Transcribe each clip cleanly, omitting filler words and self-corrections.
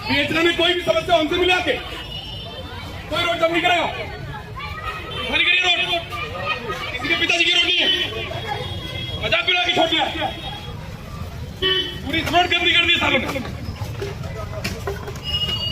बीएचना में कोई भी समस्या उनसे मिला के कोई रोड जम नहीं करेगा। खाली करिए रोड, किसी के पिताजी की रोड नहीं है, मजाक उड़ा के छोड़ दिया, पूरी रोड गंदी कर दी सालों ने।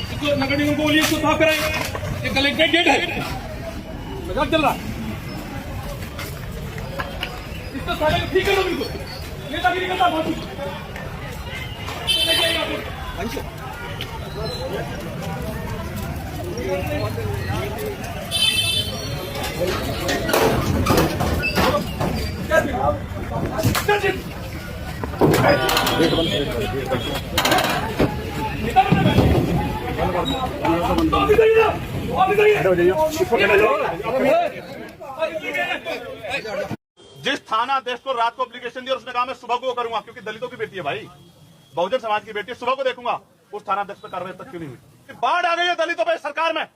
इसको नगर निगम को बोलिए इसको साफ कराएं, ये कलेक्ट्रेट गेट है, मजाक चल रहा। इसको सारे ठीक करो, इनको नेतागिरी करता बहुत जिस थाना अध्यक्ष को रात को एप्लीकेशन दिया उसने कहा मैं सुबह को करूंगा, क्योंकि दलितों की बेटी है भाई, बहुजन समाज की बेटी है, सुबह को देखूंगा। उस थाना अध्यक्ष पर कार्रवाई तक क्यों नहीं हुई? बाढ़ आ गई है दलितों पे, सरकार में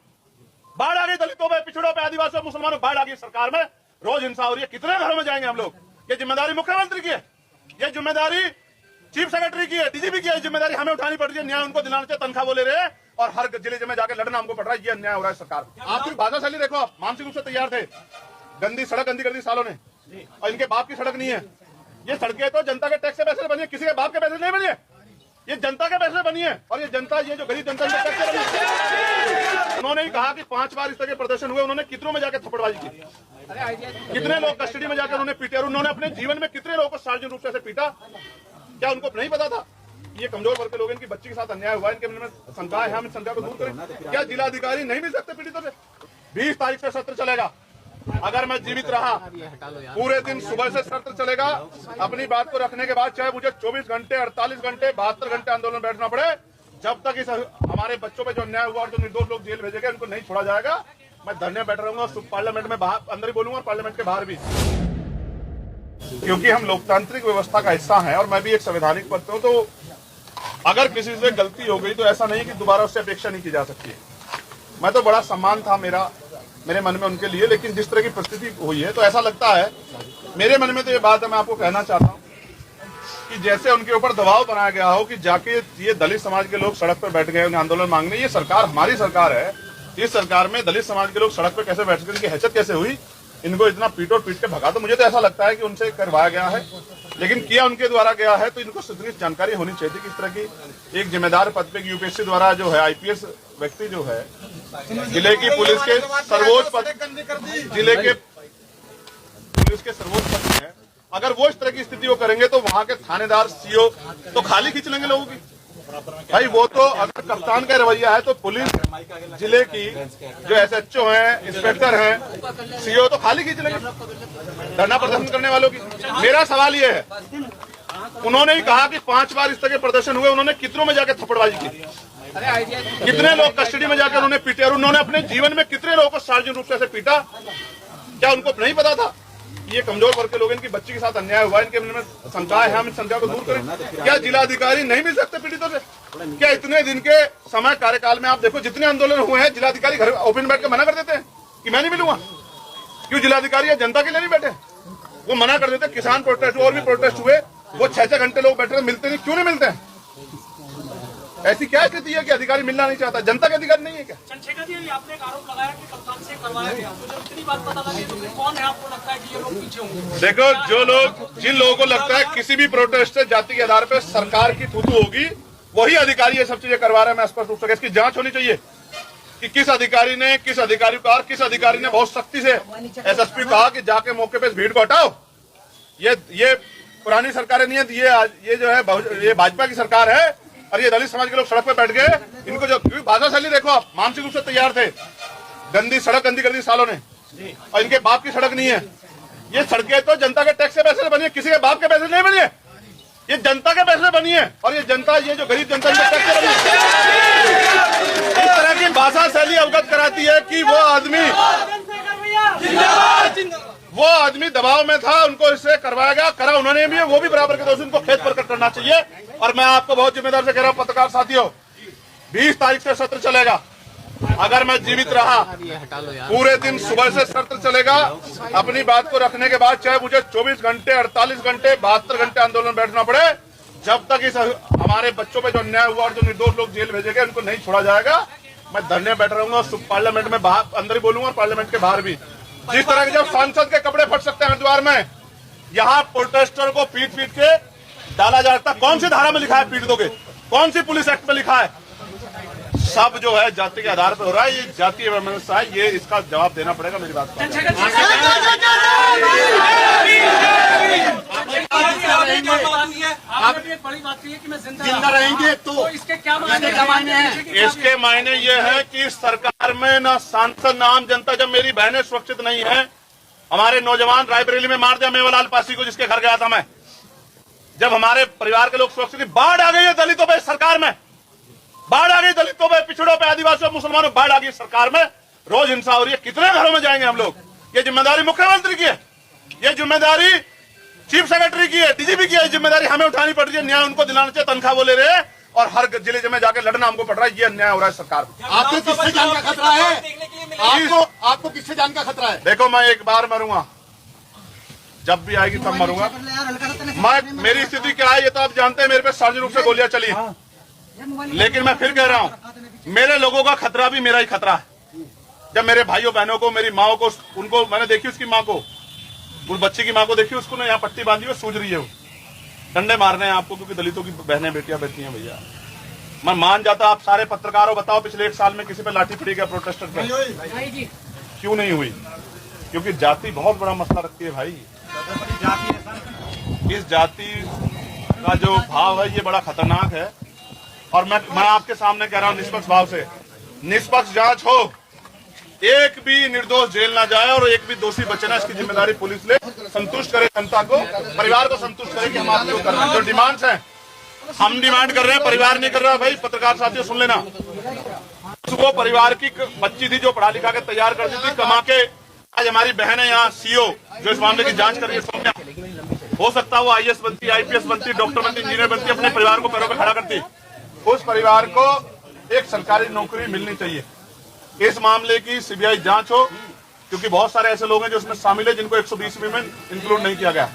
बाढ़ आ गई, दलितों पे, पिछड़ों पे, आदिवासियों, मुसलमानों बाढ़ आ गई सरकार में, रोज हिंसा हो रही है। कितने घरों में जाएंगे हम लोग? ये जिम्मेदारी मुख्यमंत्री की है, ये जिम्मेदारी चीफ सेक्रेटरी की है, डीजीपी की है, जिम्मेदारी हमें उठानी पड़ रही है। न्याय उनको दिलाना चाहिए, तनख्वाह वो ले रहे हैं और हर जिले में जाकर लड़ना हमको पड़ रहा है। ये अन्याय हो रहा है सरकार। आपकी भाषा शैली देखो, आप मानसिक रूप से तैयार थे। गंदी सड़क गंदी कर दी सालों ने, और इनके बाप की सड़क नहीं है। ये सड़कें तो जनता के टैक्स से पैसे बनी है, किसी के बाप के पैसे नहीं बनी है, ये जनता के पैसे बनी है। और ये जनता, ये जो गरीब जनता टैक्स से बनी है। उन्होंने ही कहा कि 5 बार इस तरह के प्रदर्शन हुए, उन्होंने कितनों में जाकर थप्पड़बाजी की, कितने लोग कस्टडी में जाकर उन्होंने पीटे, और उन्होंने अपने जीवन में कितने लोगों को सार्वजनिक रूप से पीटा। क्या उनको नहीं पता था ये कमजोर वर्ग के लोग, इनकी बच्ची के साथ अन्याय हुआ, इनके मन में शंका है, हम इस शंका को दूर करें। क्या जिलाधिकारी नहीं मिल सकते पीड़ितों से? 20 तारीख से सत्र चलेगा, अगर मैं जीवित रहा पूरे दिन सुबह से सत्र चलेगा। अपनी बात को रखने के बाद चाहे मुझे 24 घंटे, 48 घंटे, 72 घंटे आंदोलन बैठना पड़े, जब तक इस हमारे बच्चों पे जो अन्याय हुआ और जो निर्दोष लोग जेल भेजे गए उनको नहीं छोड़ा जाएगा, मैं धरने बैठ रहूंगा। पार्लियामेंट में बाहर अंदर ही बोलूंगा और पार्लियामेंट के बाहर भी, क्योंकि हम लोकतांत्रिक व्यवस्था का हिस्सा हैं और मैं भी एक संवैधानिक पद पे हूं। तो अगर किसी से गलती हो गई तो ऐसा नहीं कि दोबारा उससे अपेक्षा नहीं की जा सकती है। मैं तो बड़ा सम्मान था मेरे मन में उनके लिए, लेकिन जिस तरह की परिस्थिति हुई है तो ऐसा लगता है, मेरे मन में तो ये बात है, मैं आपको कहना चाहता हूँ कि जैसे उनके ऊपर दबाव बनाया गया हो कि जाके ये दलित समाज के लोग सड़क पर बैठ गए, उन्हें आंदोलन मांगने। ये सरकार हमारी सरकार है, इस सरकार में दलित समाज के लोग सड़क पर कैसे बैठ गए, इनकी हैसियत कैसे हुई, इनको इतना पीट के भगा। तो मुझे तो ऐसा लगता है कि उनसे करवाया गया है, लेकिन किया उनके द्वारा गया है तो इनको इतनी जानकारी होनी चाहिए थी कि इस तरह की एक जिम्मेदार पद पे यूपीएससी द्वारा जो है आईपीएस व्यक्ति जो है, जिले की पुलिस के सर्वोच्च पद, जिले के पुलिस के सर्वोच्च पद है, अगर वो इस तरह की स्थिति को करेंगे तो वहां के थानेदार, सीओ तो खाली खींच लेंगे लोगों की। भाई वो तो अगर कप्तान का रवैया है तो पुलिस, जिले की जो एसएचओ हैं, इंस्पेक्टर हैं, सीओ तो खाली खींच लेंगे धरना प्रदर्शन करने वालों की। मेरा सवाल ये है, उन्होंने ही कहा कि 5 बार इस तरह के प्रदर्शन हुए, उन्होंने कितनों में जाकर थप्पड़बाजी की, कितने लोग कस्टडी में जाकर उन्हें पीटे, और उन्होंने अपने जीवन में कितने लोगों को सार्वजनिक रूप से पीटा। क्या उनको नहीं पता था ये कमजोर वर्ग के लोग, इनकी बच्ची के साथ अन्याय हुआ, इनके मन में शंका है, हम इस शंका को दूर करें। क्या जिलाधिकारी नहीं मिल सकते पीड़ितों से? क्या इतने दिन के समय कार्यकाल में आप देखो जितने आंदोलन हुए हैं, जिलाधिकारी घर ओपन बैठ के मना कर देते हैं कि मैं नहीं मिलूंगा। क्यों जिलाधिकारी जनता के लिए नहीं बैठे? वो मना कर देते। किसान प्रोटेस्ट और भी प्रोटेस्ट हुए, वो 6-6 घंटे लोग बैठे, मिलते नहीं। क्यों नहीं मिलते हैं? ऐसी क्या स्थिति है कि अधिकारी मिलना नहीं चाहता? जनता के अधिकारी नहीं है क्या? चंद्रशेखर जी, आपने एक आरोप लगाया कि कप्तान से करवाया गया, मुझे इतनी बात पता लगी तो कौन है आपको लगता है कि ये लोग पीछे होंगे? देखो, जो लोग, जिन लोगों को लगता है किसी भी प्रोटेस्ट से जाति के आधार पर सरकार की थूथू होगी, वही अधिकारी ये सब चीजें करवा रहे हैं। मैं स्पष्ट रूप से इसकी जांच होनी चाहिए कि किस अधिकारी ने, किस अधिकारी को, और किस अधिकारी ने बहुत सख्ती से एसएसपी कहा कि जाके मौके पे इस भीड़ को हटाओ। ये पुरानी सरकारें नहीं है, ये जो है ये भाजपा की सरकार है, और ये दलित समाज के लोग सड़क पे बैठ गए। इनको जो भाषा शैली देखो, आप मानसिक रूप से तैयार थे। गंदी सड़क गंदी कर दी सालों ने, और इनके बाप की सड़क नहीं है। ये सड़कें तो जनता के टैक्स से पैसे बनी है, किसी के बाप के पैसे नहीं बनी है, ये जनता के पैसे बनी है। और ये जनता, ये जो गरीब जनता टैक्स से बनी है, इस तरह की भाषा शैली अवगत कराती है कि वो आदमी दबाव में था, उनको इससे करवाया गया, करा उन्होंने भी, वो भी बराबर के दोषी, उनको खेत प्रकट करना चाहिए। और मैं आपको बहुत जिम्मेदार से कह रहा हूं, पत्रकार साथियों, 20 तारीख से सत्र चलेगा, अगर मैं जीवित रहा पूरे दिन सुबह से सत्र चलेगा। अपनी बात को रखने के बाद चाहे मुझे 24 घंटे, 48 घंटे, 72 घंटे आंदोलन बैठना पड़े, जब तक इस हमारे बच्चों पे जो अन्याय हुआ और जो निर्दोष लोग जेल भेजे गए उनको नहीं छोड़ा जाएगा, मैं धरने बैठ रहूंगा। पार्लियामेंट में बाहर अंदर ही बोलूंगा और पार्लियामेंट के बाहर भी। जिस तरह के जब सांसद के कपड़े फट सकते हैं हरिद्वार में, यहाँ प्रोटेस्टर को पीट पीट के डाला जा सकता। कौन सी धारा में लिखा है पीट दोगे? कौन सी पुलिस एक्ट में लिखा है? सब जो है जाति के आधार पर हो रहा है। ये जातीय व्यवस्था है, ये इसका जवाब देना पड़ेगा। मेरी बात आपने एक बड़ी बात कही है कि मैं जिंदा रहेंगे तो इसके क्या मायने हैं? इसके मायने ये है कि सरकार में ना सांसद ना आम जनता, जब मेरी बहनें सुरक्षित नहीं है, हमारे नौजवान रायबरेली में मार दिया मेवालाल पासी को जिसके घर गया था मैं, जब हमारे परिवार के लोग सुरक्षित, बाढ़ आ गई है दलितों पे सरकार में, बाढ़ आ गई दलितों पे, पिछड़ों पे, आदिवासियों, मुसलमानों, बाढ़ आ गई सरकार में, रोज हिंसा हो रही है। कितने घरों में जाएंगे हम लोग? ये जिम्मेदारी मुख्यमंत्री की है, ये जिम्मेदारी चीफ सेक्रेटरी की है, डीजीपी की है, जिम्मेदारी हमें उठानी पड़ रही है। न्याय उनको दिलाना चाहिए, तनख्वाह वो ले रहे हैं और हर जिले में जाकर लड़ना हमको पड़ रहा है। ये अन्याय हो रहा है सरकार में। आपको किससे जान का खतरा है? आपको किससे जान का खतरा है? देखो, मैं एक बार मरूंगा, जब भी आएगी तब मरूंगा। मेरी स्थिति क्या है ये तो आप जानते हैं। मेरे पे सार्वजनिक रूप से गोलियां चली, लेकिन मैं फिर कह रहा हूं, मेरे लोगों का खतरा भी मेरा ही खतरा है। जब मेरे भाइयों बहनों को, मेरी माओ को, उनको मैंने देखी, उसकी माँ को, उस बच्ची की माँ को देखी, उसको ना यहाँ पट्टी बांधी हुई सूझ रही है, वो डंडे मारने हैं आपको, क्योंकि दलितों की बहनें बेटियां बैठी हैं। भैया मैं मान जाता, आप सारे पत्रकारों बताओ पिछले 1 साल में किसी पे लाठी पड़ी क्या प्रोटेस्टर पे? क्यों नहीं हुई? क्योंकि जाति बहुत बड़ा मसला रखती है भाई। इस जाति का जो भाव है ये बड़ा खतरनाक है। और मैं आपके सामने कह रहा हूं, निष्पक्ष भाव से निष्पक्ष जांच हो, एक भी निर्दोष जेल ना जाए और एक भी दोषी बचे ना, इसकी जिम्मेदारी पुलिस ले, संतुष्ट करे जनता को, परिवार को संतुष्ट करे कि हम आप लोग कर रहे हैं। जो डिमांड्स हैं हम डिमांड कर रहे हैं, परिवार नहीं कर रहा। भाई पत्रकार साथियों सुन लेना, वो परिवार की बच्ची थी जो पढ़ा लिखा के तैयार करती थी, कमा के, आज हमारी बहन है यहाँ सीओ जो इस मामले की जांच कर रही है, सौम्या, हो सकता है वो आईएएस बनती, आईपीएस बनती, डॉक्टर बनती, इंजीनियर बनती, अपने परिवार को पैरों पर खड़ा करती। उस परिवार को एक सरकारी नौकरी मिलनी चाहिए। इस मामले की सीबीआई जांच हो, क्योंकि बहुत सारे ऐसे लोग हैं जो इसमें शामिल है जिनको 120 में इंक्लूड नहीं किया गया।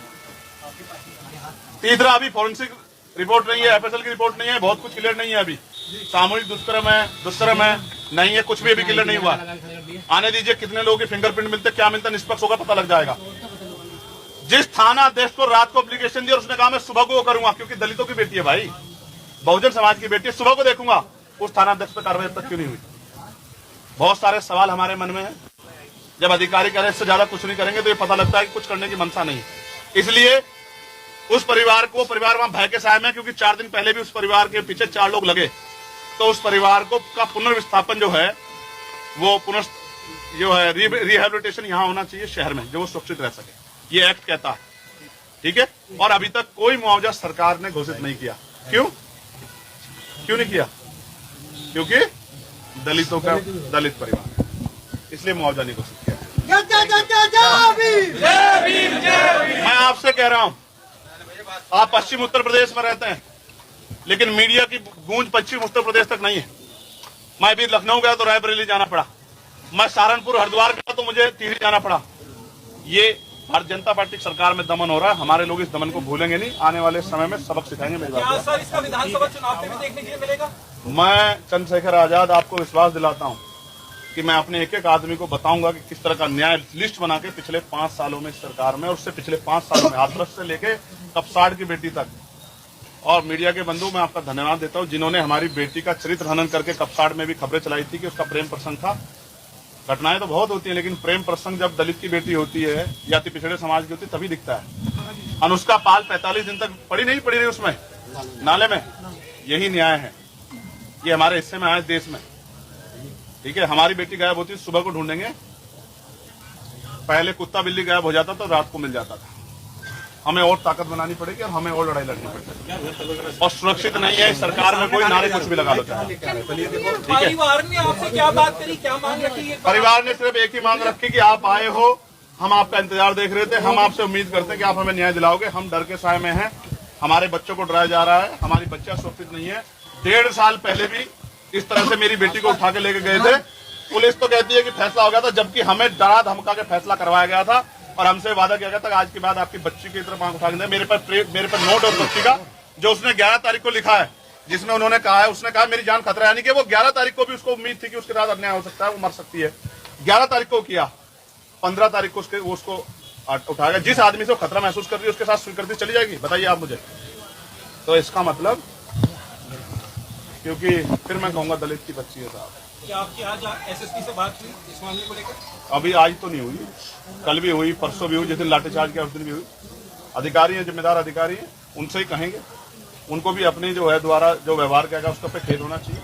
तीसरा, अभी फॉरेंसिक रिपोर्ट नहीं है, एफएसएल की रिपोर्ट नहीं है, बहुत कुछ क्लियर नहीं है। अभी सामूहिक दुष्कर्म है नहीं है, कुछ भी अभी क्लियर नहीं हुआ। आने दीजिए, कितने लोगों के फिंगरप्रिंट मिलते, क्या मिलता, निष्पक्ष होगा, पता लग जाएगा। जिस थाना अध्यक्ष को रात को एप्लीकेशन दिया, उसने कहा मैं सुबह को वो करूंगा, क्योंकि दलितों की बेटी है भाई, बहुजन समाज की बेटी है, सुबह को देखूंगा। उस थाना अध्यक्ष पर कार्रवाई अब तक क्यों नहीं हुई? बहुत सारे सवाल हमारे मन में है। जब अधिकारी कह रहे इससे ज्यादा कुछ नहीं करेंगे तो ये पता लगता है कि कुछ करने की मंशा नहीं। इसलिए उस परिवार को, परिवार वहां भय के साए में, क्योंकि 4 दिन पहले भी उस परिवार के पीछे 4 लोग लगे, तो उस परिवार को का पुनर्विस्थापन जो है वो रिहेबिलिटेशन यहाँ होना चाहिए शहर में, जो वो सुरक्षित रह सके, ये एक्ट कहता है। ठीक है, और अभी तक कोई मुआवजा सरकार ने घोषित नहीं किया। क्यों नहीं किया? क्योंकि दलितों का दलित परिवार, इसलिए मुआवजा नहीं घोषित किया। मैं आपसे कह रहा हूं, आप पश्चिम उत्तर प्रदेश में रहते हैं, लेकिन मीडिया की गूंज पश्चिम उत्तर प्रदेश तक नहीं है। मैं भी लखनऊ गया तो रायबरेली जाना पड़ा, मैं सहारनपुर हरिद्वार गया तो मुझे टिहरी जाना पड़ा। ये भारतीय जनता पार्टी की सरकार में दमन हो रहा है। हमारे लोग इस दमन को भूलेंगे नहीं, आने वाले समय में सबक सिखाएंगे। मेरी बात सर, इसका विधानसभा चुनाव में भी देखने के लिए मिलेगा। मैं चंद्रशेखर आजाद आपको विश्वास दिलाता हूं कि मैं अपने एक एक आदमी को बताऊंगा कि किस तरह का न्याय लिस्ट बना के पिछले 5 सालों में सरकार में, और उससे पिछले 5 सालों में हाथरस से लेके कपसाड़ की बेटी तक। और मीडिया के बंधु, मैं आपका धन्यवाद देता हूं जिन्होंने हमारी बेटी का चरित्र हनन करके कपसाड़ में भी खबरें चलाई थी कि उसका प्रेम प्रसंग था। घटनाएं तो बहुत होती है, लेकिन प्रेम प्रसंग जब दलित की बेटी होती है या पिछड़े समाज की होती है तभी दिखता है। अनुष्का पाल 45 दिन तक पड़ी रही उसमें नाले में। यही न्याय है, ये हमारे हिस्से में आए देश में। ठीक है, हमारी बेटी गायब होती, सुबह को ढूंढेंगे, पहले कुत्ता बिल्ली गायब हो जाता तो रात को मिल जाता था। हमें और ताकत बनानी पड़ेगी और हमें और लड़ाई लड़नी पड़ेगी। और सुरक्षित नहीं है सरकार में कोई, नारे कुछ भी लगा लो चाहे। परिवार ने आपसे क्या बात करी, क्या मांग रखी है? परिवार ने सिर्फ एक ही मांग रखी कि आप आए हो, हम आपका इंतजार देख रहे थे, हम आपसे उम्मीद करते हैं कि आप हमें न्याय दिलाओगे। हम डर के साए में हैं, हमारे बच्चों को डराया जा रहा है, हमारी बच्चियां सुरक्षित नहीं है। 1.5 साल पहले भी इस तरह से मेरी बेटी को उठा के लेके गए थे। पुलिस तो कहती है कि फैसला हो गया था, जबकि हमें डरा धमका के फैसला करवाया गया था और हमसे वादा किया गया था आज के बाद आपकी बच्ची की तरफ आंख उठा के। मेरे पर नोट और बच्ची का जो उसने 11 तारीख को लिखा है, जिसमें उन्होंने कहा है, उसने कहा मेरी जान खतरा है, यानी कि वो 11 तारीख को भी उसको उम्मीद थी कि उसके साथ अन्याय हो सकता है, वो मर सकती है। 11 तारीख को किया, 15 तारीख को उसको उठाएगा। जिस आदमी से खतरा महसूस कर रही है उसके साथ स्वीकृति चली जाएगी, बताइए आप मुझे। तो इसका मतलब, क्योंकि फिर मैं कहूंगा दलित की बच्ची है साहब। क्या आपकी आज एसएसपी से बात हुई इस मामले को लेकर? अभी आज तो नहीं हुई, कल भी हुई, परसों भी हुई, जिस दिन लाठीचार्ज किया उस दिन भी हुई। अधिकारी हैं, जिम्मेदार अधिकारी हैं, उनसे ही कहेंगे। उनको भी अपनी जो है द्वारा जो व्यवहार किया उसका पे खेद होना चाहिए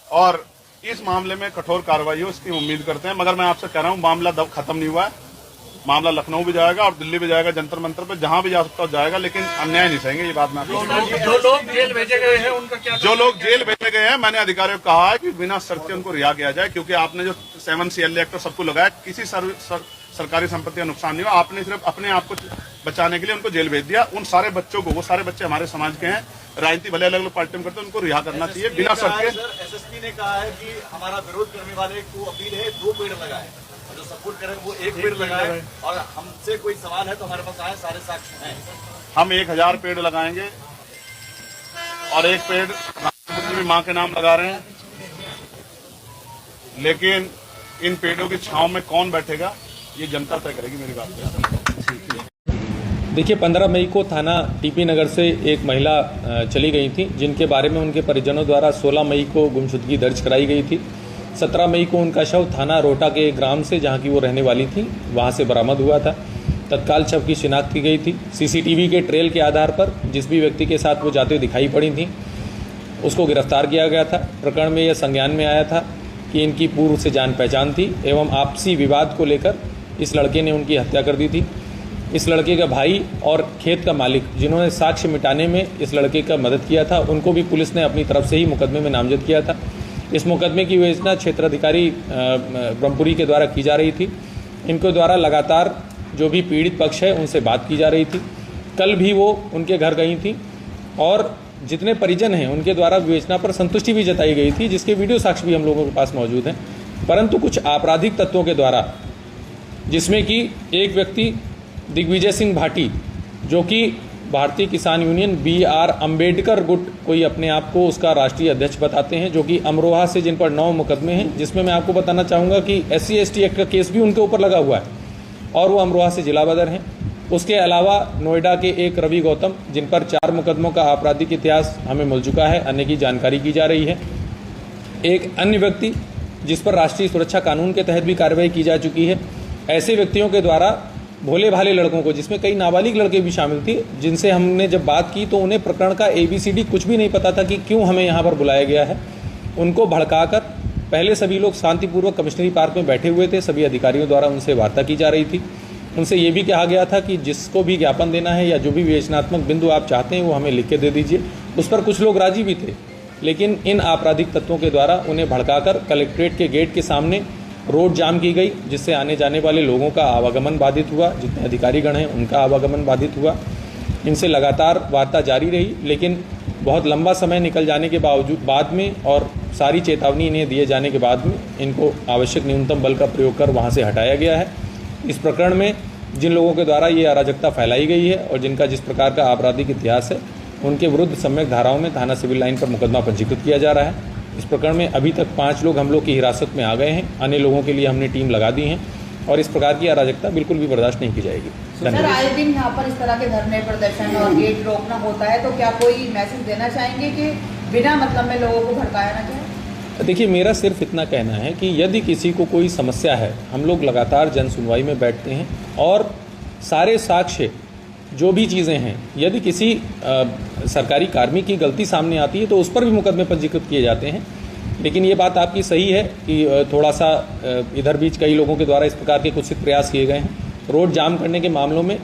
और इस मामले में कठोर कार्रवाई हो इसकी उम्मीद करते हैं। मगर मैं आपसे कह रहा हूं, मामला खत्म नहीं हुआ है। मामला लखनऊ भी जाएगा और दिल्ली भी जाएगा, जंतर मंतर पे जहां भी जा सकता है जाएगा, लेकिन अन्याय नहीं सहेंगे, ये बात मैं आपको। जो लोग जेल भेजे गए हैं उनका क्या? जो लोग जेल भेजे गए हैं, मैंने अधिकारियों को कहा है कि बिना शर्त के उनको रिहा किया जाए, क्योंकि आपने जो 7 CLA एक्ट और सबको लगाया, किसी सरकारी संपत्ति का नुकसान नहीं हुआ। आपने सिर्फ अपने आप को बचाने के लिए उनको जेल भेज दिया। उन सारे बच्चों को, वो सारे बच्चे हमारे समाज के हैं, राजनीति भले अलग अलग पार्टी में करते हैं, उनको रिहा करना चाहिए बिना शर्त के। एसएसपी ने कहा है कि हमारा विरोध करने वाले को अपील है 2 पेड़ लगाए, जो सपोर्ट करें वो 1 पेड़ लगाए, और हमसे कोई सवाल है तो हमारे पास आए, सारे साक्ष्य हैं। हम 1000 पेड़ लगाएंगे और 1 पेड़ राष्ट्रपति भी मां के नाम लगा रहे हैं, लेकिन इन पेड़ों की छांव में कौन बैठेगा ये जनता तय करेगी। मेरी बात देखिए, 15 मई को थाना टीपी नगर से एक महिला चली गई थी, जिनके बारे में उनके परिजनों द्वारा 16 मई को गुमशुदगी दर्ज कराई गई थी। 17 मई को उनका शव थाना रोहटा के ग्राम से, जहां की वो रहने वाली थी, वहां से बरामद हुआ था। तत्काल शव की शिनाख्त की गई थी। सीसीटीवी के ट्रेल के आधार पर जिस भी व्यक्ति के साथ वो जाते हुए दिखाई पड़ी थी उसको गिरफ्तार किया गया था। प्रकरण में यह संज्ञान में आया था कि इनकी पूर्व से जान पहचान थी एवं आपसी विवाद को लेकर इस लड़के ने उनकी हत्या कर दी थी। इस लड़के का भाई और खेत का मालिक, जिन्होंने साक्ष्य मिटाने में इस लड़के का मदद किया था, उनको भी पुलिस ने अपनी तरफ से ही मुकदमे में नामजद किया था। इस मुकदमे की विवेचना क्षेत्राधिकारी ब्रह्मपुरी के द्वारा की जा रही थी। इनके द्वारा लगातार जो भी पीड़ित पक्ष है उनसे बात की जा रही थी। कल भी वो उनके घर गई थी और जितने परिजन हैं उनके द्वारा विवेचना पर संतुष्टि भी जताई गई थी, जिसके वीडियो साक्ष्य भी हम लोगों के पास मौजूद हैं। परंतु कुछ आपराधिक तत्वों के द्वारा, जिसमें कि एक व्यक्ति दिग्विजय सिंह भाटी, जो कि भारतीय किसान यूनियन BR अम्बेडकर गुट कोई अपने आप को उसका राष्ट्रीय अध्यक्ष बताते हैं, जो कि अमरोहा से, जिन पर 9 मुकदमे हैं, जिसमें मैं आपको बताना चाहूँगा कि SC/ST एक्ट का केस भी उनके ऊपर लगा हुआ है और वो अमरोहा से जिला बदर हैं। उसके अलावा नोएडा के एक रवि गौतम, जिन पर 4 मुकदमों का आपराधिक इतिहास हमें मिल चुका है, अन्य की जानकारी की जा रही है। एक अन्य व्यक्ति जिस पर राष्ट्रीय सुरक्षा कानून के तहत भी कार्रवाई की जा चुकी है। ऐसे व्यक्तियों के द्वारा भोले भाले लड़कों को, जिसमें कई नाबालिग लड़के भी शामिल थे, जिनसे हमने जब बात की तो उन्हें प्रकरण का ABCD कुछ भी नहीं पता था कि क्यों हमें यहाँ पर बुलाया गया है, उनको भड़काकर पहले सभी लोग शांतिपूर्वक कमिश्नरी पार्क में बैठे हुए थे। सभी अधिकारियों द्वारा उनसे वार्ता की जा रही थी। उनसे ये भी कहा गया था कि जिसको भी ज्ञापन देना है या जो भी विवेचनात्मक बिंदु आप चाहते हैं वो हमें लिख के दे दीजिए। उस पर कुछ लोग राजी भी थे, लेकिन इन आपराधिक तत्वों के द्वारा उन्हें भड़काकर कलेक्ट्रेट के गेट के सामने रोड जाम की गई, जिससे आने जाने वाले लोगों का आवागमन बाधित हुआ। जितने अधिकारीगण हैं उनका आवागमन बाधित हुआ। इनसे लगातार वार्ता जारी रही, लेकिन बहुत लंबा समय निकल जाने के बाद में और सारी चेतावनी इन्हें दिए जाने के बाद में इनको आवश्यक न्यूनतम बल का प्रयोग कर वहाँ से हटाया गया है। इस प्रकरण में जिन लोगों के द्वारा ये अराजकता फैलाई गई है और जिनका जिस प्रकार का आपराधिक इतिहास है, उनके विरुद्ध सम्यक धाराओं में थाना सिविल लाइन पर मुकदमा पंजीकृत किया जा रहा है। इस प्रकरण में अभी तक 5 लोग हम लोग की हिरासत में आ गए हैं। अन्य लोगों के लिए हमने टीम लगा दी है और इस प्रकार की अराजकता बिल्कुल भी बर्दाश्त नहीं की जाएगी। सर, आए दिन यहाँ पर इस तरह के धरने प्रदर्शन और गेट रोकना होता है, तो क्या कोई मैसेज देना चाहेंगे कि बिना मतलब में लोगों को भड़काया ना जाए? देखिए, मेरा सिर्फ इतना कहना है कि यदि किसी को कोई समस्या है, हम लोग लगातार जन सुनवाई में बैठते हैं और सारे साक्ष्य जो भी चीज़ें हैं, यदि किसी सरकारी कार्मिक की गलती सामने आती है तो उस पर भी मुकदमे पंजीकृत किए जाते हैं। लेकिन ये बात आपकी सही है कि थोड़ा सा इधर बीच कई लोगों के द्वारा इस प्रकार के कुछ प्रयास किए गए हैं। रोड जाम करने के मामलों में